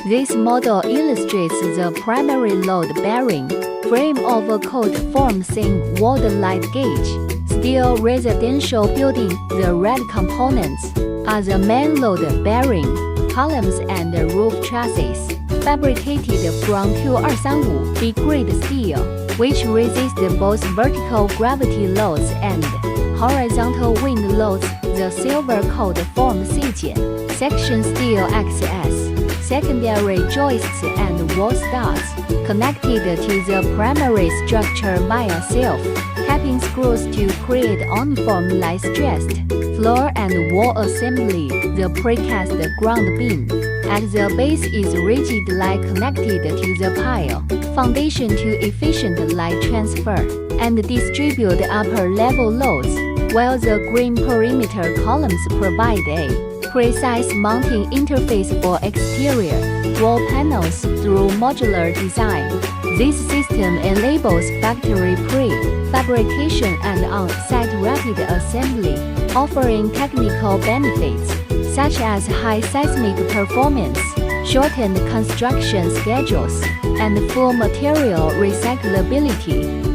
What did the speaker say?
This model illustrates the primary load-bearing frame of a cold-form thin walled light gauge steel residential building. The red components are the main load-bearing columns and roof trusses, fabricated from 235 B-grade steel, which resists both vertical gravity loads and horizontal wind loads. The silver cold-form section steel acts as secondary joists and wall studs, connected to the primary structure via self-tapping screws to create uniformly stressed floor and wall assembly. The precast ground beam at the base is rigidly connected to the pile foundation to efficiently transfer and distribute upper-level loads, while the green perimeter columns provide a precise mounting interface for exterior wall panels through modular design. This system enables factory prefabrication and on-site rapid assembly, offering technical benefits such as high seismic performance, shortened construction schedules, and full material recyclability.